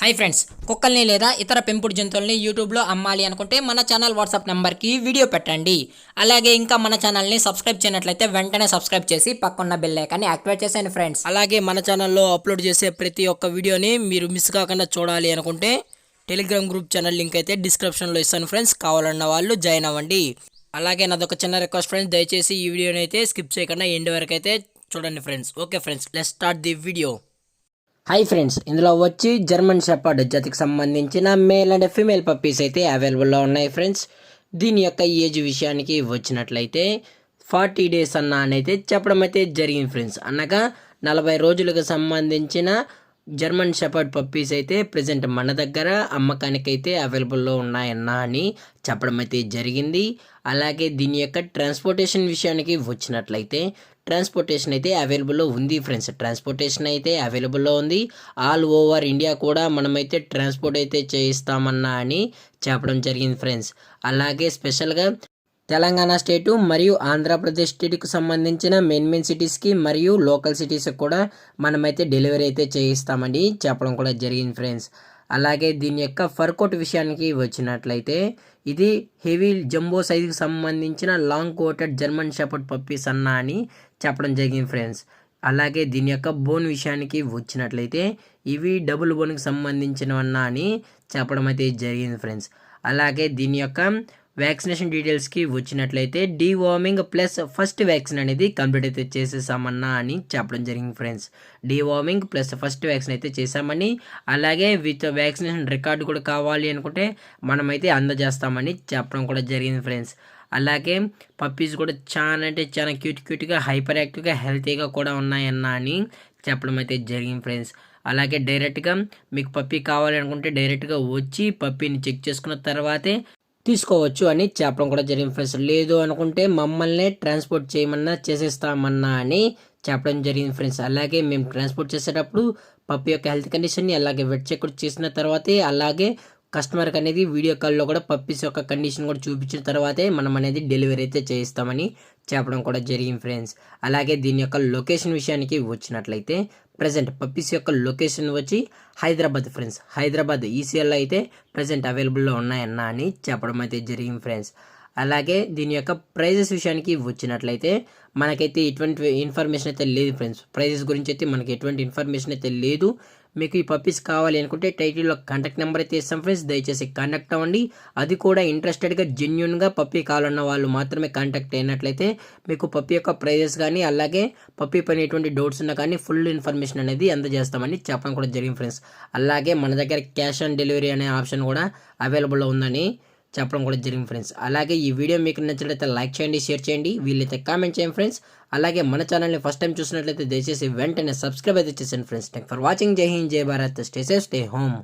Hi friends, కుక్కల్ని లేదా ఇతర పెంపుడు జంతువుల్ని యూట్యూబ్లో అమ్మాలి అనుకుంటే మన ఛానల్ వాట్సాప్ నెంబర్కి వీడియో పెట్టండి. అలాగే ఇంకా మన ఛానల్ని సబ్స్క్రైబ్ చేయనట్లయితే వెంటనే సబ్స్క్రైబ్ చేసి పక్కన్న బెల్ ఐకాన్ని యాక్టివేట్ చేసేయండి ఫ్రెండ్స్. అలాగే మన ఛానల్లో అప్లోడ్ చేసే ప్రతి ఒక్క వీడియోని మీరు మిస్ కాకుండా చూడాలి అనుకుంటే టెలిగ్రామ్ గ్రూప్ ఛానల్ లింక్ అయితే డిస్క్రిప్షన్లో ఇస్తాను ఫ్రెండ్స్, కావాలన్న వాళ్ళు జాయిన్ అవ్వండి. అలాగే నాదొక చిన్న రిక్వెస్ట్ ఫ్రెండ్స్, దయచేసి ఈ వీడియోని అయితే స్కిప్ చేయకుండా ఎండ్ వరకు అయితే చూడండి friends. Okay friends, let's start the video. Hi friends, ఇందులో వచ్చి జర్మన్ షెపర్డ్ జాతికి సంబంధించిన మేల్ అండ్ ఫీమేల్ పప్పీస్ అయితే అవైలబుల్లో ఉన్నాయి ఫ్రెండ్స్. దీని యొక్క ఏజ్ విషయానికి వచ్చినట్లయితే 40 days అయితే చెప్పడం అయితే జరిగింది ఫ్రెండ్స్. అనగా 40 రోజులకు సంబంధించిన జర్మన్ షెపర్డ్ పప్పీస్ అయితే ప్రజెంట్ మన దగ్గర అమ్మకానికి అయితే అవైలబుల్లో ఉన్నాయన్నా అని చెప్పడం అయితే జరిగింది. అలాగే దీని యొక్క ట్రాన్స్పోర్టేషన్ విషయానికి వచ్చినట్లయితే ట్రాన్స్పోర్టేషన్ అయితే అవైలబుల్లో ఉంది ఫ్రెండ్స్. ట్రాన్స్పోర్టేషన్ అయితే అవైలబుల్లో ఉంది. ఆల్ ఓవర్ ఇండియా కూడా మనమైతే ట్రాన్స్పోర్ట్ అయితే చేయిస్తామన్నా అని చెప్పడం జరిగింది ఫ్రెండ్స్. అలాగే స్పెషల్గా తెలంగాణ స్టేటు మరియు ఆంధ్రప్రదేశ్ స్టేట్కి సంబంధించిన మెయిన్ సిటీస్కి మరియు లోకల్ సిటీస్కి కూడా మనమైతే డెలివరీ అయితే చేయిస్తామని చెప్పడం కూడా జరిగింది ఫ్రెండ్స్. అలాగే దీని యొక్క ఫర్ కోట్ విషయానికి వచ్చినట్లయితే ఇది హెవీ జంబో సైజుకి సంబంధించిన long coated German shepherd puppies అన్నా అని చెప్పడం జరిగింది ఫ్రెండ్స్. అలాగే దీని యొక్క బోన్ విషయానికి వచ్చినట్లయితే ఇవి డబుల్ బోన్కి సంబంధించినవన్నా అని చెప్పడం అయితే జరిగింది ఫ్రెండ్స్. అలాగే దీని యొక్క వ్యాక్సినేషన్ డీటెయిల్స్కి వచ్చినట్లయితే డీవార్మింగ్ ప్లస్ ఫస్ట్ వ్యాక్సిన్ అనేది కంప్లీట్ అయితే చేసేసామన్నా అని చెప్పడం జరిగింది friends. Deworming plus first vaccine అయితే చేసామని, అలాగే విత్ వ్యాక్సినేషన్ రికార్డు కూడా కావాలి అనుకుంటే మనమైతే అందజేస్తామని చెప్పడం కూడా జరిగింది ఫ్రెండ్స్. అలాగే పప్పీస్ కూడా చాలా అంటే చాలా క్యూట్గా హైపర్ యాక్టివ్గా హెల్తీగా కూడా ఉన్నాయన్నా అని చెప్పడం అయితే జరిగింది ఫ్రెండ్స్. అలాగే డైరెక్ట్గా మీకు పప్పీ కావాలి అనుకుంటే డైరెక్ట్గా వచ్చి పప్పీని చెక్ చేసుకున్న తర్వాతే తీసుకోవచ్చు అని చెప్పడం కూడా జరిగింది ఫ్రెండ్స్. లేదు అనుకుంటే మమ్మల్ని ట్రాన్స్పోర్ట్ చేయమన్నా చేసేస్తామన్నా అని చెప్పడం జరిగింది ఫ్రెండ్స్. అలాగే మేము ట్రాన్స్పోర్ట్ చేసేటప్పుడు పప్పి యొక్క హెల్త్ కండిషన్ని అలాగే వెట్ చెక్ చేసిన తర్వాతే, అలాగే కస్టమర్కి అనేది వీడియో కాల్లో కూడా పప్పీస్ యొక్క కండిషన్ కూడా చూపించిన తర్వాతే మనం అనేది డెలివరీ అయితే చేయిస్తామని చెప్పడం కూడా జరిగింది ఫ్రెండ్స్. అలాగే దీని యొక్క లొకేషన్ విషయానికి వచ్చినట్లయితే ప్రజెంట్ పప్పీస్ యొక్క లొకేషన్ వచ్చి హైదరాబాద్ ఫ్రెండ్స్. హైదరాబాద్ ఈసీఎల్లో అయితే ప్రజెంట్ అవైలబుల్లో ఉన్నాయన్నా అని చెప్పడం అయితే జరిగింది ఫ్రెండ్స్. అలాగే దీని యొక్క ప్రైజెస్ విషయానికి వచ్చినట్లయితే మనకైతే ఎటువంటి ఇన్ఫర్మేషన్ అయితే లేదు ఫ్రెండ్స్. ప్రైజెస్ గురించి అయితే మనకి ఎటువంటి ఇన్ఫర్మేషన్ అయితే లేదు. మీకు ఈ పప్పీస్ కావాలి అనుకుంటే టైటిల్లో కాంటాక్ట్ నెంబర్ అయితే ఇస్తాం ఫ్రెండ్స్, దయచేసి కాంటాక్ట్ అవ్వండి. అది కూడా ఇంట్రెస్టెడ్గా జెన్యున్గా పప్పీ కావాలన్న వాళ్ళు మాత్రమే కాంటాక్ట్ అయినట్లయితే మీకు పప్పీ యొక్క ప్రైజెస్ కానీ అలాగే పప్పీ పైన ఎటువంటి డౌట్స్ ఉన్నా కానీ ఫుల్ ఇన్ఫర్మేషన్ అనేది అందజేస్తామని చెప్పడం కూడా జరిగింది ఫ్రెండ్స్. అలాగే మన దగ్గర క్యాష్ ఆన్ డెలివరీ అనే ఆప్షన్ కూడా అవైలబుల్లో ఉందని చెప్పడం కూడా జరిగింది ఫ్రెండ్స్. అలాగే ఈ వీడియో మీకు నచ్చినట్లయితే లైక్ చేయండి, షేర్ చేయండి, వీళ్ళైతే కామెంట్ చేయండి ఫ్రెండ్స్. అలాగే మన ఛానల్ని ఫస్ట్ టైం చూసినట్లయితే దయచేసి వెంటనే సబ్స్క్రైబ్ అయితే చేయండి ఫ్రెండ్స్. Thank for watching. జై హింద్, జై Bharat, stay safe, stay home.